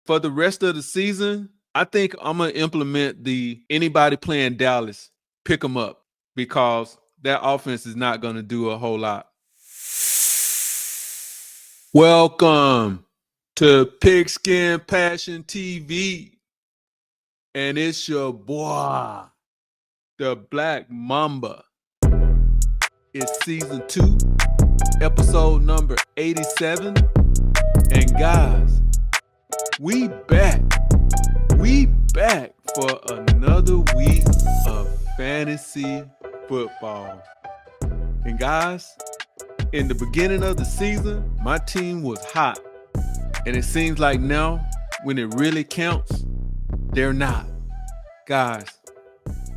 For the rest of the season, I think I'm going to implement the anybody playing Dallas, pick them up, because that offense is not going to do a whole lot. Welcome to Pigskin Passion TV. And it's your boy, the Black Mamba. It's season 2, episode number 87. And guys, we back. We back for another week of fantasy football. And guys, in the beginning of the season, my team was hot. And it seems like now, when it really counts, they're not. Guys,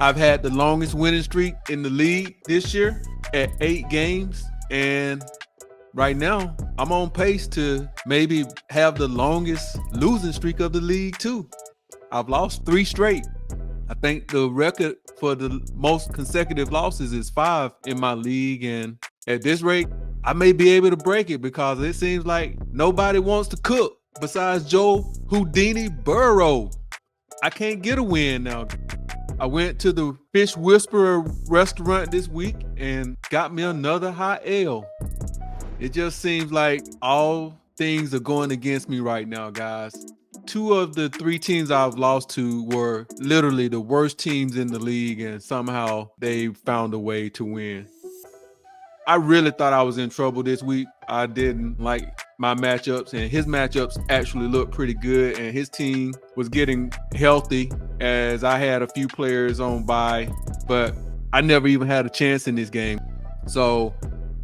I've had the longest winning streak in the league this year at 8 games. And right now, I'm on pace to maybe have the longest losing streak of the league too. I've lost 3 straight. I think the record for the most consecutive losses is 5 in my league. And at this rate, I may be able to break it because it seems like nobody wants to cook besides Joe Houdini Burrow. I can't get a win now. I went to the Fish Whisperer restaurant this week and got me another hot ale. It just seems like all things are going against me right now, guys. 2 of the 3 teams I've lost to were literally the worst teams in the league, and somehow they found a way to win. I really thought I was in trouble this week. I didn't like my matchups, and his matchups actually looked pretty good, and his team was getting healthy as I had a few players on bye, but I never even had a chance in this game. So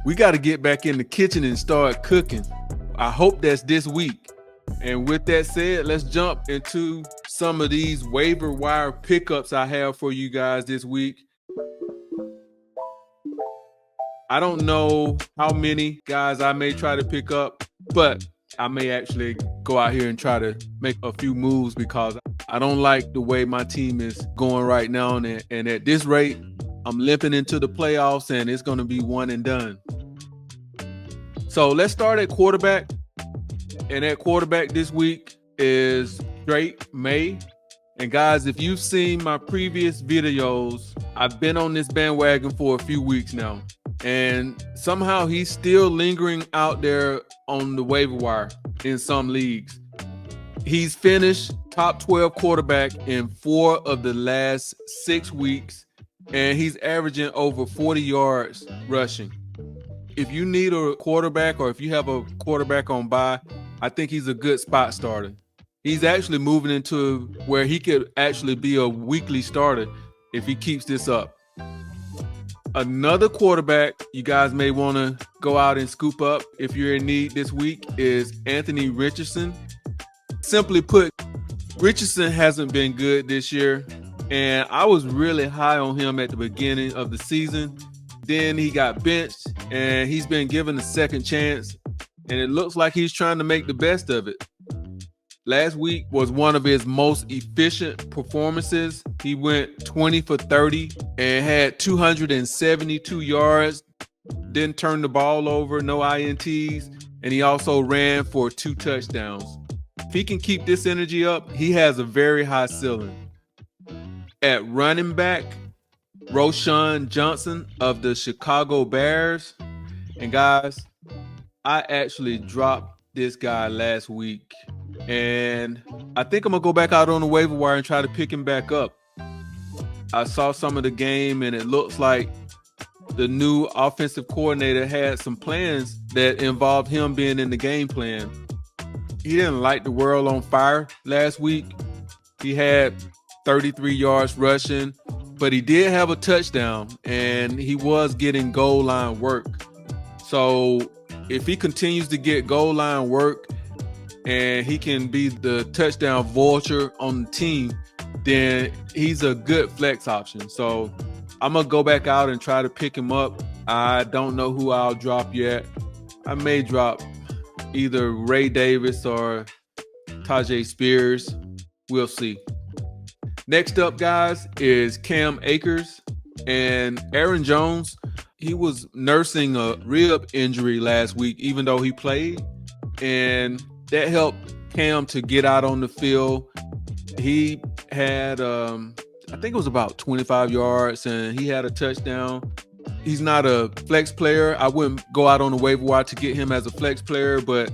we got to get back in the kitchen and start cooking. I hope that's this week. And with that said, let's jump into some of these waiver wire pickups I have for you guys this week. I don't know how many guys I may try to pick up, but I may actually go out here and try to make a few moves because I don't like the way my team is going right now. And at this rate, I'm limping into the playoffs and it's going to be one and done. So let's start at quarterback. And at quarterback this week is Drake May. And guys, if you've seen my previous videos, I've been on this bandwagon for a few weeks now. And somehow he's still lingering out there on the waiver wire in some leagues. He's finished top 12 quarterback in 4 of the last 6 weeks, and he's averaging over 40 yards rushing. If you need a quarterback or if you have a quarterback on bye, I think he's a good spot starter. He's actually moving into where he could actually be a weekly starter if he keeps this up. Another quarterback you guys may want to go out and scoop up if you're in need this week is Anthony Richardson. Simply put, Richardson hasn't been good this year, and I was really high on him at the beginning of the season. Then he got benched, and he's been given a second chance, and it looks like he's trying to make the best of it. Last week was one of his most efficient performances. He went 20 for 30 and had 272 yards, didn't turn the ball over, no INTs, and he also ran for 2 touchdowns. If he can keep this energy up, he has a very high ceiling. At running back, Roschon Johnson of the Chicago Bears. And guys, I actually dropped this guy last week. And I think I'm going to go back out on the waiver wire and try to pick him back up. I saw some of the game, and it looks like the new offensive coordinator had some plans that involved him being in the game plan. He didn't light the world on fire last week. He had 33 yards rushing, but he did have a touchdown, and he was getting goal line work. So if he continues to get goal line work, and he can be the touchdown vulture on the team, then he's a good flex option. So I'm going to go back out and try to pick him up. I don't know who I'll drop yet. I may drop either Ray Davis or Tajay Spears. We'll see. Next up, guys, is Cam Akers and Aaron Jones. He was nursing a rib injury last week, even though he played. And that helped Cam to get out on the field. He had, I think it was about 25 yards, and he had a touchdown. He's not a flex player. I wouldn't go out on the waiver wire to get him as a flex player, but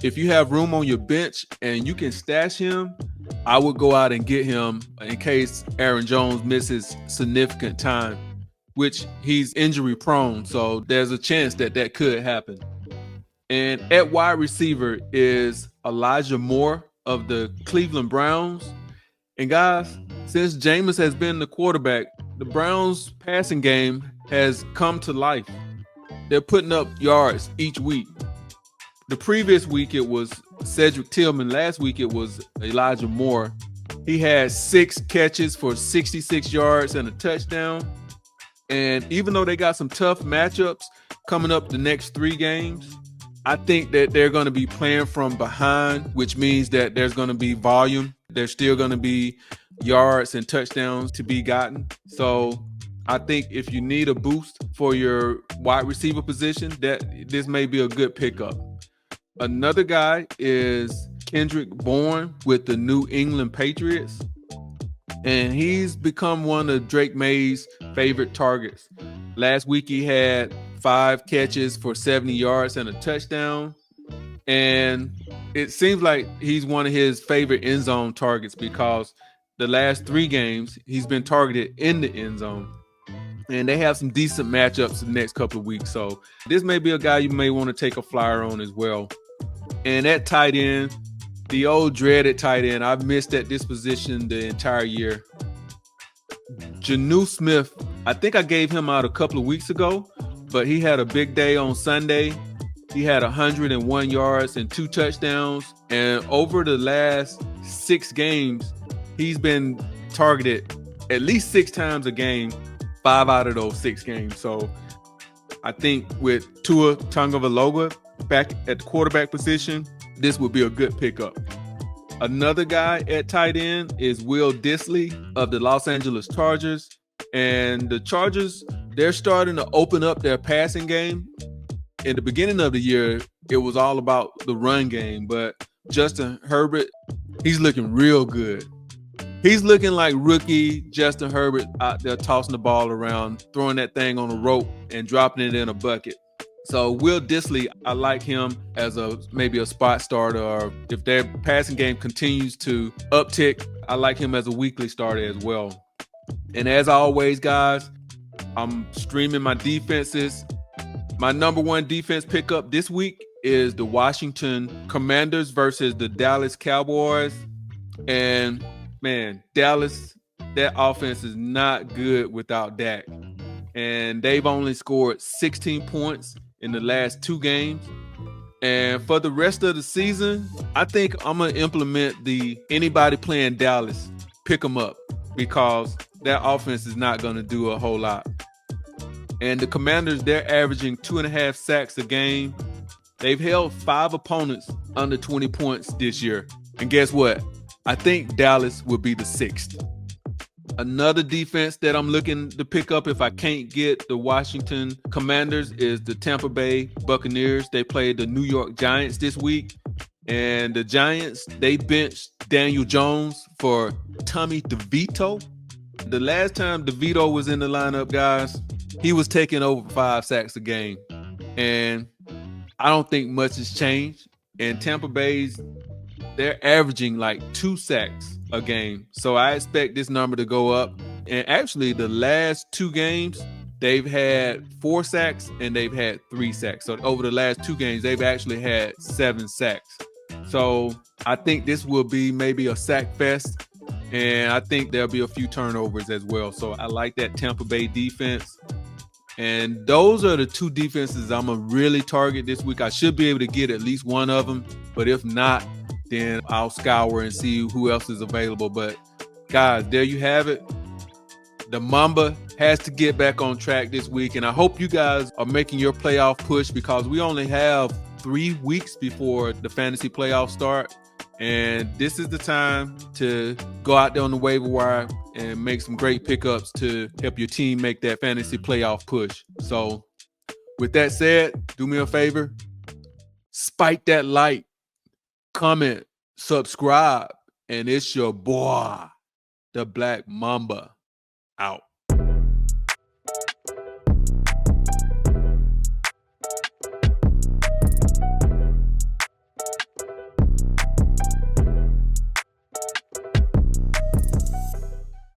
if you have room on your bench and you can stash him, I would go out and get him in case Aaron Jones misses significant time, which he's injury prone. So there's a chance that that could happen. And at wide receiver is Elijah Moore of the Cleveland Browns. And guys, since Jameis has been the quarterback, the Browns passing game has come to life. They're putting up yards each week. The previous week, it was Cedric Tillman. Last week, it was Elijah Moore. He had 6 catches for 66 yards and a touchdown. And even though they got some tough matchups coming up the next 3 games, I think that they're going to be playing from behind, which means that there's going to be volume. There's still going to be yards and touchdowns to be gotten. So I think if you need a boost for your wide receiver position, that this may be a good pickup. Another guy is Kendrick Bourne with the New England Patriots. And he's become one of Drake May's favorite targets. Last week he had 5 catches for 70 yards and a touchdown. And it seems like he's one of his favorite end zone targets because the last 3 games he's been targeted in the end zone. And they have some decent matchups the next couple of weeks. So this may be a guy you may want to take a flyer on as well. And at tight end, the old dreaded tight end, I've missed at this position the entire year. Jonnu Smith, I think I gave him out a couple of weeks ago, but he had a big day on Sunday. He had 101 yards and 2 touchdowns. And over the last 6 games, he's been targeted at least 6 times a game, 5 out of those 6 games. So I think with Tua Tagovailoa back at the quarterback position, this would be a good pickup. Another guy at tight end is Will Dissly of the Los Angeles Chargers. And the Chargers, they're starting to open up their passing game. In the beginning of the year, it was all about the run game, but Justin Herbert, he's looking real good. He's looking like rookie Justin Herbert out there tossing the ball around, throwing that thing on a rope and dropping it in a bucket. So Will Dissly, I like him as maybe a spot starter, or if their passing game continues to uptick, I like him as a weekly starter as well. And as always, guys, I'm streaming my defenses. My number 1 defense pickup this week is the Washington Commanders versus the Dallas Cowboys. And man, Dallas, that offense is not good without Dak. And they've only scored 16 points in the last 2 games. And for the rest of the season, I think I'm going to implement the anybody playing Dallas, pick them up, because that offense is not going to do a whole lot. And the Commanders, they're averaging 2.5 sacks a game. They've held 5 opponents under 20 points this year. And guess what? I think Dallas will be the 6th. Another defense that I'm looking to pick up if I can't get the Washington Commanders is the Tampa Bay Buccaneers. They played the New York Giants this week. And the Giants, they benched Daniel Jones for Tommy DeVito. The last time DeVito was in the lineup, guys, he was taking over 5 sacks a game. And I don't think much has changed. And Tampa Bay's, they're averaging like 2 sacks a game. So I expect this number to go up. And actually, the last 2 games, they've had 4 sacks and they've had 3 sacks. So over the last 2 games, they've actually had 7 sacks. So I think this will be maybe a sack fest. And I think there'll be a few turnovers as well. So I like that Tampa Bay defense. And those are the 2 defenses I'm going to really target this week. I should be able to get at least one of them. But if not, then I'll scour and see who else is available. But guys, there you have it. The Mamba has to get back on track this week. And I hope you guys are making your playoff push, because we only have 3 weeks before the fantasy playoffs start. And this is the time to go out there on the waiver wire and make some great pickups to help your team make that fantasy playoff push. So with that said, do me a favor, spike that like, comment, subscribe. And it's your boy, the Black Mamba, out.